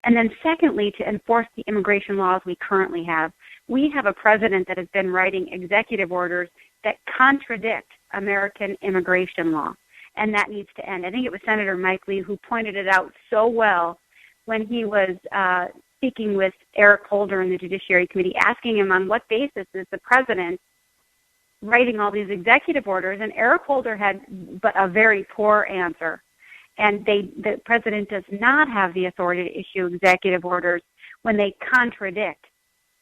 And then secondly, to enforce the immigration laws we currently have. We have a president that has been writing executive orders that contradict American immigration law, and that needs to end. I think it was Senator Mike Lee who pointed it out so well when he was speaking with Eric Holder in the Judiciary Committee, asking him on what basis is the president writing all these executive orders, and Eric Holder had but a very poor answer. And the president does not have the authority to issue executive orders when they contradict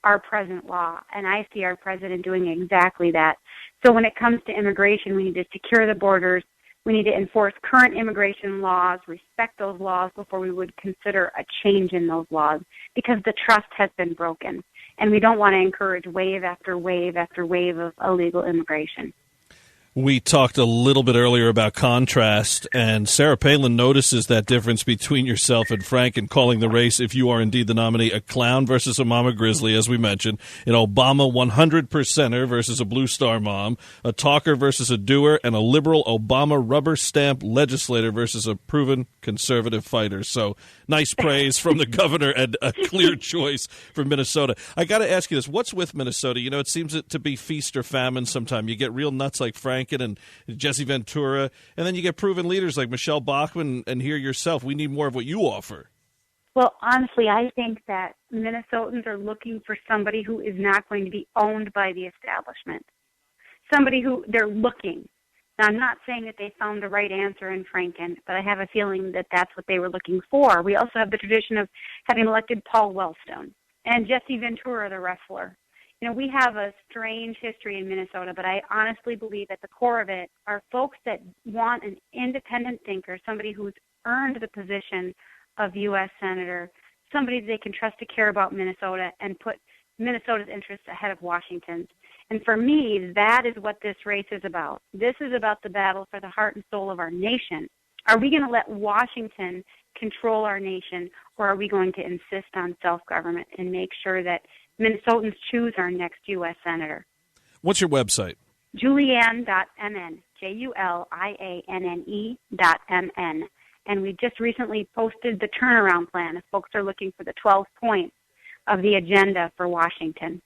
our present law, and I see our president doing exactly that. So when it comes to immigration, we need to secure the borders. We need to enforce current immigration laws, respect those laws before we would consider a change in those laws, because the trust has been broken, and we don't want to encourage wave after wave after wave of illegal immigration. We talked a little bit earlier about contrast, and Sarah Palin notices that difference between yourself and Frank in calling the race, if you are indeed the nominee, a clown versus a mama grizzly, as we mentioned, an Obama 100%er versus a Blue Star mom, a talker versus a doer, and a liberal Obama rubber stamp legislator versus a proven conservative fighter. So nice praise from the governor and a clear choice for Minnesota. I got to ask you this. What's with Minnesota? You know, it seems to be feast or famine sometime. You get real nuts like Frank and Jesse Ventura, and then you get proven leaders like Michelle Bachmann and here yourself. We need more of what you offer. Well, honestly, I think that Minnesotans are looking for somebody who is not going to be owned by the establishment, somebody who they're looking. Now, I'm not saying that they found the right answer in Franken, but I have a feeling that that's what they were looking for. We also have the tradition of having elected Paul Wellstone and Jesse Ventura, the wrestler. You know, we have a strange history in Minnesota, but I honestly believe at the core of it are folks that want an independent thinker, somebody who's earned the position of U.S. Senator, somebody they can trust to care about Minnesota and put Minnesota's interests ahead of Washington's. And for me, that is what this race is about. This is about the battle for the heart and soul of our nation. Are we going to let Washington control our nation, or are we going to insist on self-government and make sure that Minnesotans choose our next U.S. Senator? What's your website? Julianne.mn, Julianne.mn. And we just recently posted the turnaround plan if folks are looking for the 12 points of the agenda for Washington.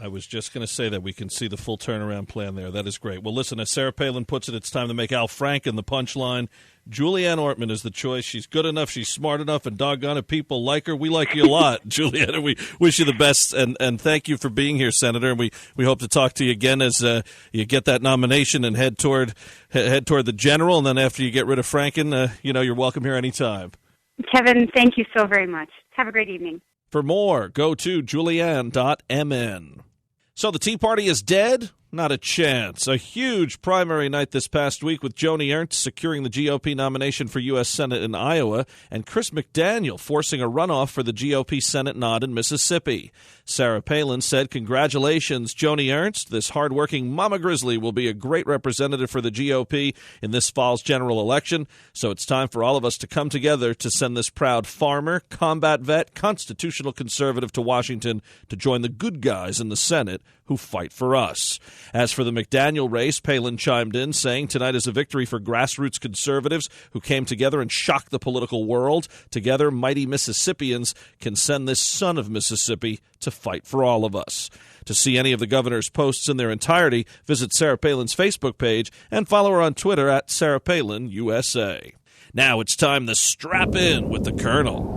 I was just going to say that we can see the full turnaround plan there. That is great. Well, listen, as Sarah Palin puts it, it's time to make Al Franken the punchline. Julianne Ortman is the choice. She's good enough, she's smart enough, and doggone it, people like her. We like you a lot, Julianne, and we wish you the best, and thank you for being here, Senator. And we hope to talk to you again as you get that nomination and head toward the general, and then after you get rid of Franken, you're welcome here anytime. Kevin, thank you so very much. Have a great evening. For more, go to Julianne.mn. So the Tea Party is dead? Not a chance. A huge primary night this past week with Joni Ernst securing the GOP nomination for U.S. Senate in Iowa and Chris McDaniel forcing a runoff for the GOP Senate nod in Mississippi. Sarah Palin said, "Congratulations, Joni Ernst. This hardworking Mama Grizzly will be a great representative for the GOP in this fall's general election. So it's time for all of us to come together to send this proud farmer, combat vet, constitutional conservative to Washington to join the good guys in the Senate who fight for us." As for the McDaniel race, Palin chimed in, saying tonight is a victory for grassroots conservatives who came together and shocked the political world. Together, mighty Mississippians can send this son of Mississippi to fight for all of us. To see any of the governor's posts in their entirety, visit Sarah Palin's Facebook page and follow her on Twitter at Sarah Palin USA. Now it's time to strap in with the Colonel.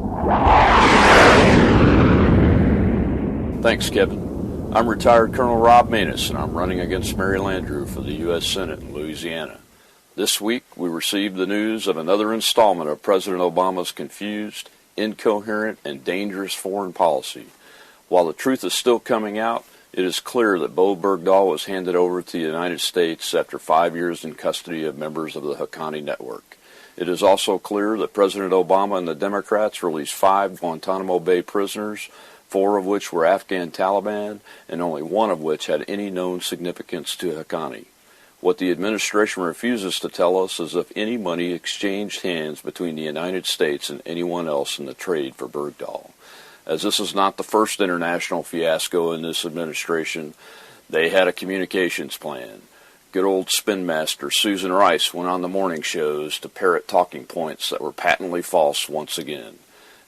Thanks, Kevin. I'm retired Colonel Rob Maness, and I'm running against Mary Landrieu for the U.S. Senate in Louisiana. This week, we received the news of another installment of President Obama's confused, incoherent, and dangerous foreign policy. While the truth is still coming out, it is clear that Bo Bergdahl was handed over to the United States after 5 years in custody of members of the Haqqani network. It is also clear that President Obama and the Democrats released 5 Guantanamo Bay prisoners, 4 of which were Afghan Taliban, and only 1 of which had any known significance to Haqqani. What the administration refuses to tell us is if any money exchanged hands between the United States and anyone else in the trade for Bergdahl. As this is not the first international fiasco in this administration, they had a communications plan. Good old spin master Susan Rice went on the morning shows to parrot talking points that were patently false once again.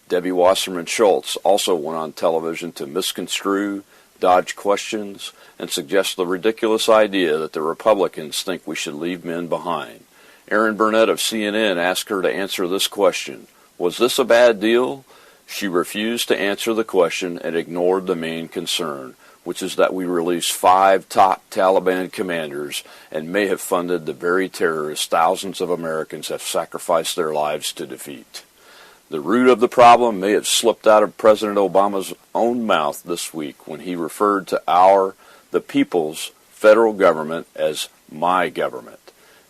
Debbie Wasserman Schultz also went on television to misconstrue, dodge questions, and suggest the ridiculous idea that the Republicans think we should leave men behind. Aaron Burnett of CNN asked her to answer this question: was this a bad deal? She refused to answer the question and ignored the main concern, which is that we released 5 top Taliban commanders and may have funded the very terrorists thousands of Americans have sacrificed their lives to defeat. The root of the problem may have slipped out of President Obama's own mouth this week when he referred to the people's federal government as my government.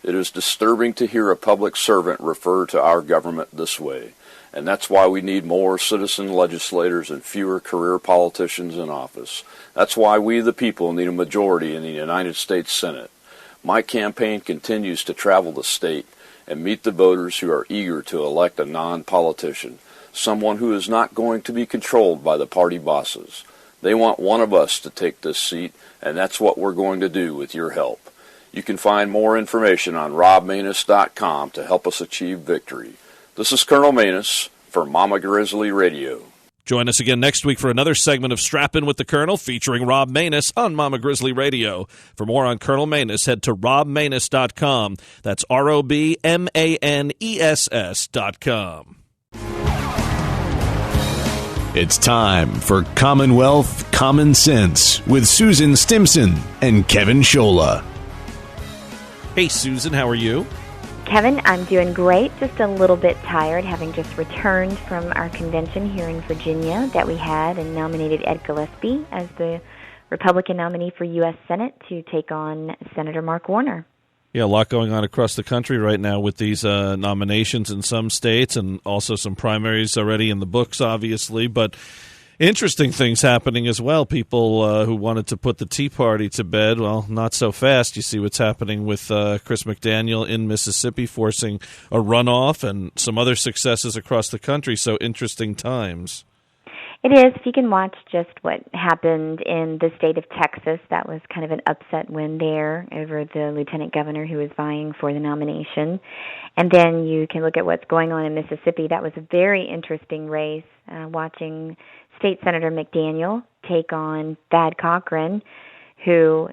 It is disturbing to hear a public servant refer to our government this way, and that's why we need more citizen legislators and fewer career politicians in office. That's why we, the people, need a majority in the United States Senate. My campaign continues to travel the state and meet the voters who are eager to elect a non-politician, someone who is not going to be controlled by the party bosses. They want one of us to take this seat, and that's what we're going to do with your help. You can find more information on robmanus.com to help us achieve victory. This is Colonel Manus for Mama Grizzly Radio. Join us again next week for another segment of Strappin' with the Colonel featuring Rob Manus on Mama Grizzly Radio. For more on Colonel Manus, head to robmanus.com. That's ROBMANESS.com. It's time for Commonwealth Common Sense with Susan Stimson and Kevin Scholla. Hey, Susan, how are you? Kevin, I'm doing great, just a little bit tired, having just returned from our convention here in Virginia that we had and nominated Ed Gillespie as the Republican nominee for U.S. Senate to take on Senator Mark Warner. Yeah, a lot going on across the country right now with these nominations in some states and also some primaries already in the books, obviously, but interesting things happening as well. People who wanted to put the Tea Party to bed, well, not so fast. You see what's happening with Chris McDaniel in Mississippi forcing a runoff and some other successes across the country. So interesting times. It is. If you can watch just what happened in the state of Texas, that was kind of an upset win there over the lieutenant governor who was vying for the nomination. And then you can look at what's going on in Mississippi. That was a very interesting race, watching State Senator McDaniel take on Thad Cochran, who,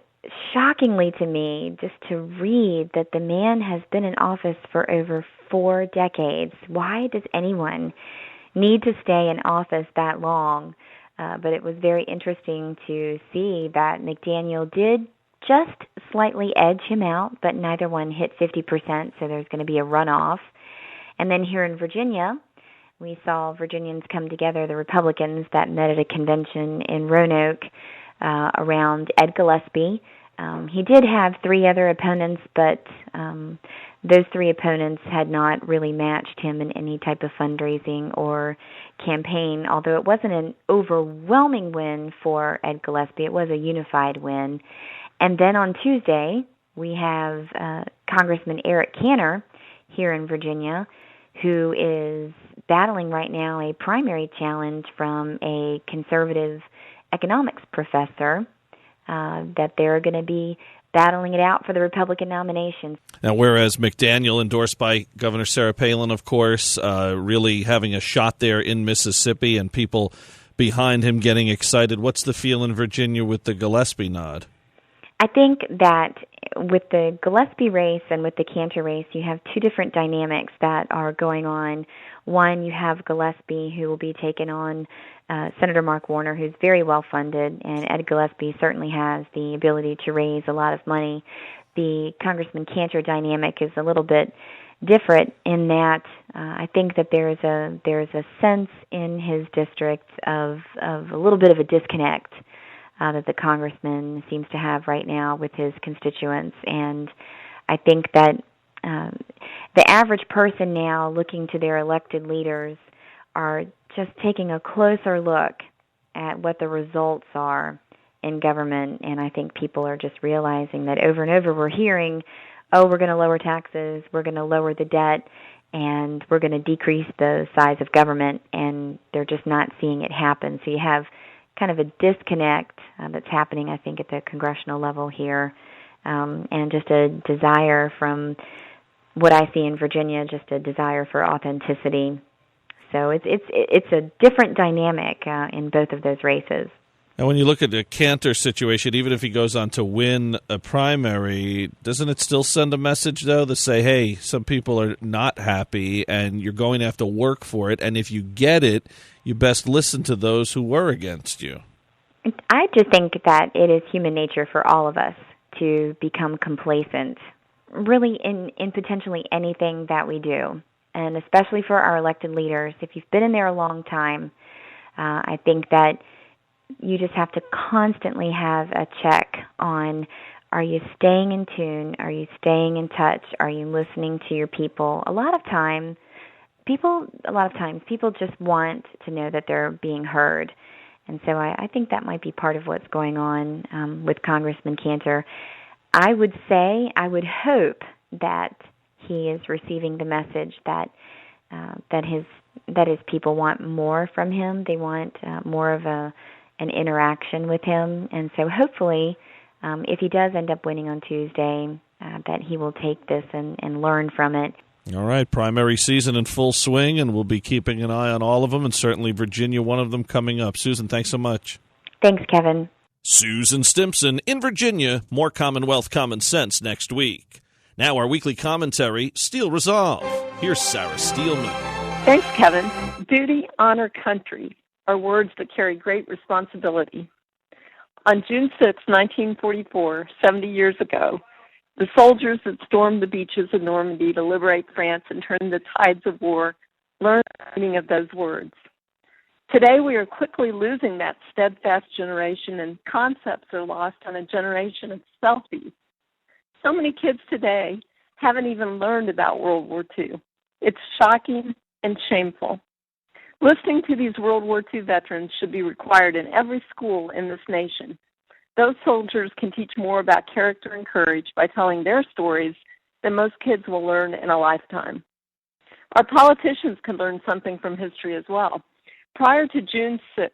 shockingly to me, just to read that the man has been in office for over 4 decades. Why does anyone need to stay in office that long? But it was very interesting to see that McDaniel did just slightly edge him out, but neither one hit 50%, so there's going to be a runoff. And then here in Virginia, we saw Virginians come together, the Republicans that met at a convention in Roanoke around Ed Gillespie. He did have 3 other opponents, but those 3 opponents had not really matched him in any type of fundraising or campaign, although it wasn't an overwhelming win for Ed Gillespie. It was a unified win. And then on Tuesday, we have Congressman Eric Cantor here in Virginia, who is battling right now a primary challenge from a conservative economics professor, that they're going to be battling it out for the Republican nomination. Now, whereas McDaniel, endorsed by Governor Sarah Palin, of course, really having a shot there in Mississippi and people behind him getting excited, what's the feel in Virginia with the Gillespie nod? I think that with the Gillespie race and with the Cantor race, you have 2 different dynamics that are going on. One, you have Gillespie, who will be taking on Senator Mark Warner, who's very well funded, and Ed Gillespie certainly has the ability to raise a lot of money. The Congressman Cantor dynamic is a little bit different in that I think that there's a sense in his district of a little bit of a disconnect that the congressman seems to have right now with his constituents. And I think that the average person now looking to their elected leaders are just taking a closer look at what the results are in government. And I think people are just realizing that over and over we're hearing, oh, we're going to lower taxes, we're going to lower the debt, and we're going to decrease the size of government, and they're just not seeing it happen. So you have kind of a disconnect that's happening, I think, at the congressional level here, and just a desire from what I see in Virginia, just a desire for authenticity. So it's a different dynamic in both of those races. And when you look at the Cantor situation, even if he goes on to win a primary, doesn't it still send a message, though, to say, hey, some people are not happy and you're going to have to work for it, and if you get it, you best listen to those who were against you? I just think that it is human nature for all of us to become complacent, really in potentially anything that we do, and especially for our elected leaders. If you've been in there a long time, I think that you just have to constantly have a check on, are you staying in tune? Are you staying in touch? Are you listening to your people? A lot of times people just want to know that they're being heard. And so I think that might be part of what's going on with Congressman Cantor. I would hope that he is receiving the message that his people want more from him. They want more of an interaction with him. And so hopefully, if he does end up winning on Tuesday, that he will take this and learn from it. All right, primary season in full swing, and we'll be keeping an eye on all of them, and certainly Virginia, one of them, coming up. Susan, thanks so much. Thanks, Kevin. Susan Stimson in Virginia. More Commonwealth Common Sense next week. Now our weekly commentary, Steel Resolve. Here's Sarah Steelman. Thanks, Kevin. Duty, honor, country are words that carry great responsibility. On June 6, 1944, 70 years ago, the soldiers that stormed the beaches of Normandy to liberate France and turn the tides of war learned the meaning of those words. Today, we are quickly losing that steadfast generation, and concepts are lost on a generation of selfies. So many kids today haven't even learned about World War II. It's shocking and shameful. Listening to these World War II veterans should be required in every school in this nation. Those soldiers can teach more about character and courage by telling their stories than most kids will learn in a lifetime. Our politicians can learn something from history as well. Prior to June 6th,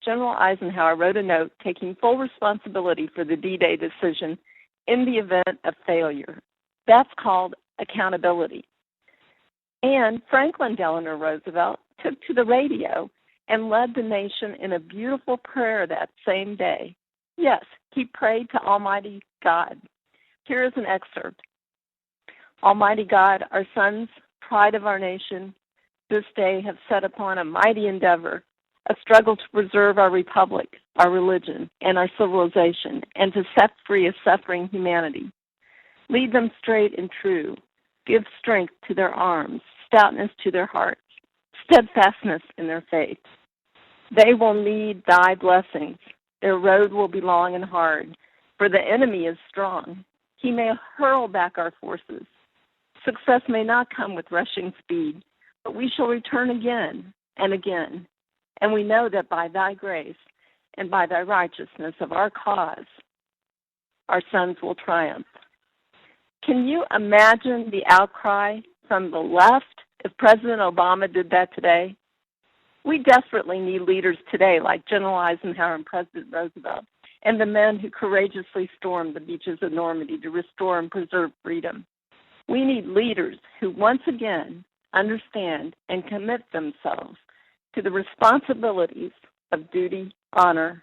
General Eisenhower wrote a note taking full responsibility for the D-Day decision in the event of failure. That's called accountability. And Franklin Delano Roosevelt took to the radio and led the nation in a beautiful prayer that same day. Yes, he prayed to Almighty God. Here is an excerpt. Almighty God, our sons, pride of our nation, this day have set upon a mighty endeavor, a struggle to preserve our republic, our religion, and our civilization, and to set free a suffering humanity. Lead them straight and true. Give strength to their arms, stoutness to their hearts, steadfastness in their faith. They will need thy blessings. Their road will be long and hard, for the enemy is strong. He may hurl back our forces. Success may not come with rushing speed, but we shall return again and again. And we know that by thy grace and by thy righteousness of our cause, our sons will triumph. Can you imagine the outcry from the left if President Obama did that today? We desperately need leaders today like General Eisenhower and President Roosevelt and the men who courageously stormed the beaches of Normandy to restore and preserve freedom. We need leaders who once again understand and commit themselves to the responsibilities of duty, honor,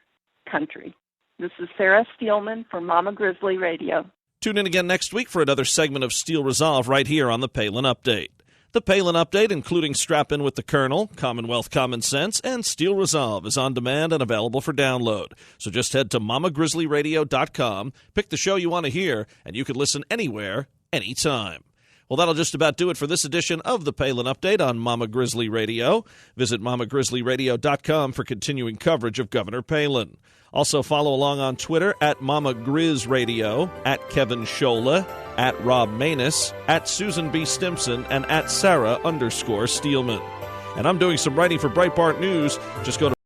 country. This is Sarah Steelman for Mama Grizzly Radio. Tune in again next week for another segment of Steel Resolve right here on the Palin Update. The Palin Update, including Strap In with the Colonel, Commonwealth Common Sense, and Steel Resolve, is on demand and available for download. So just head to mamagrizzlyradio.com, pick the show you want to hear, and you can listen anywhere, anytime. Well, that'll just about do it for this edition of the Palin Update on Mama Grizzly Radio. Visit mamagrizzlyradio.com for continuing coverage of Governor Palin. Also follow along on Twitter at Mama Grizz Radio, at Kevin Schola, at Rob Manus, at Susan B. Stimson, and at Sarah_Steelman. And I'm doing some writing for Breitbart News. Just go to